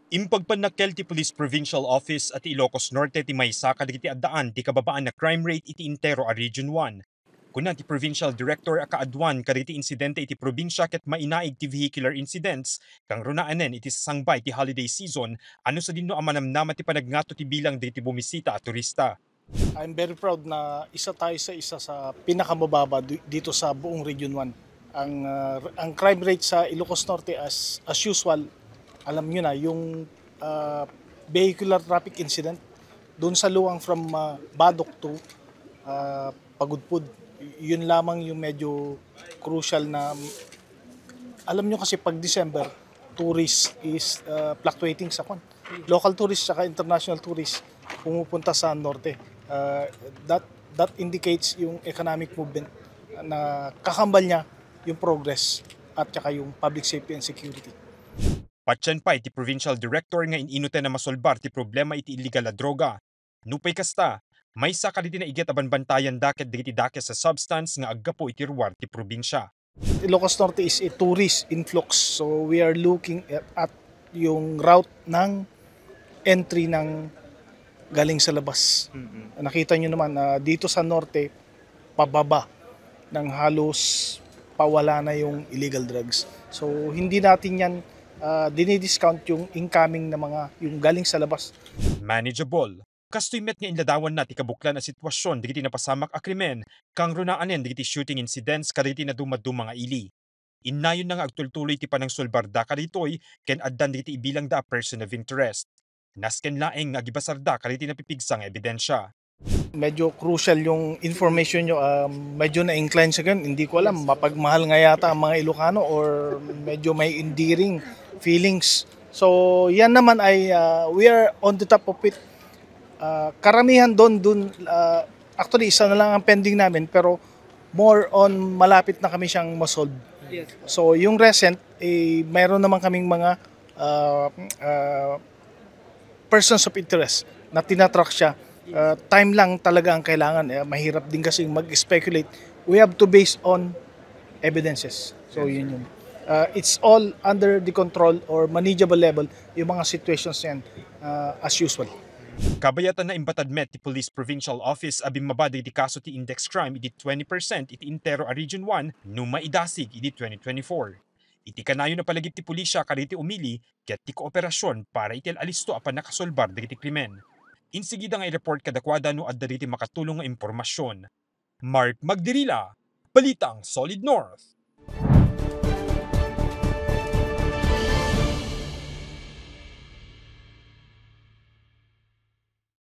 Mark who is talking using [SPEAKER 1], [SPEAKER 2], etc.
[SPEAKER 1] Impagpanakkel ti Police Provincial Office at Ilocos Norte ti maysa kadagiti addaan ti kababaan na crime rate iti intero a Region 1. Kuna ti Provincial Director akaadwan kadagiti insidente iti probinsya ket mainaig ti vehicular incidents kang runaanen iti sasangbay ti holiday season ano sa dinno a manamnama ti panagnato ti bilang dagiti bumisita at turista.
[SPEAKER 2] I'm very proud na isa tayo sa isa sa pinakamababa dito sa buong Region 1. Ang crime rate sa Ilocos Norte as usual, alam niyo na yung vehicular traffic incident doon sa luwang from Badok to Pagudpud. Yun lamang yung medyo crucial na alam nyo kasi pag December, tourist is fluctuating sa local tourist saka international tourist pumupunta sa norte. That indicates yung economic movement na kakambal niya yung progress at saka yung public safety and security.
[SPEAKER 1] Patyan pa iti Provincial Director nga ininoten na masolbar ti problema iti illegal na droga. Nupay kasta, may sakali na iget aban bantayan daket dagiti dakes sa substance nga aggapo iti ruwar ti probinsya.
[SPEAKER 2] Ilocos Norte is a tourist influx, so we are looking at yung route ng entry ng galing sa labas. Nakita nyo naman dito sa norte, pababa ng halos pawala na yung illegal drugs. So hindi natin yan dinidiscount yung incoming na yung galing sa labas.
[SPEAKER 1] Manageable. Kastoy met nga inladawan na ti kabuklan a sitwasyon digiti napasamak a krimen kang runaanen digiti shooting incidents kadagiti na dumadu mga ili. Innayon na nga agtultuloy ti panang solbarda kaditoy ken addan digiti ibilang da a person of interest. Nasken laeng nga gibasarda kadagiti napipigsa nga ebidensya.
[SPEAKER 2] Medyo crucial yung information nyo. Medyo na-incline sa ganun. Hindi ko alam, mapagmahal nga yata ang mga Ilocano or medyo may endearing feelings. So yan naman ay we are on the top of it. Karamihan doon actually isa na lang ang pending namin pero more on malapit na kami siyang masolve. Yes. So yung recent mayroon naman kaming mga persons of interest na tinatrack siya. Time lang talaga ang kailangan. Mahirap din kasi mag-speculate. We have to base on evidences. So yun. It's all under the control or manageable level yung mga situations yan as usual.
[SPEAKER 1] Kabayatan na impatadmet ti Police Provincial Office abing mabadi ti kaso ti index crime iti 20% iti intero a Region 1 no maidasig iti 2024. Iti kanayo na palagip ti pulisya kaditi umili ket ti kooperasyon para itil alisto apan nakasolbar dagiti krimen. Insigida nga i-report kadakwada no adda diti makatulong nga impormasyon. Mark Magdirila, Balitang Solid North.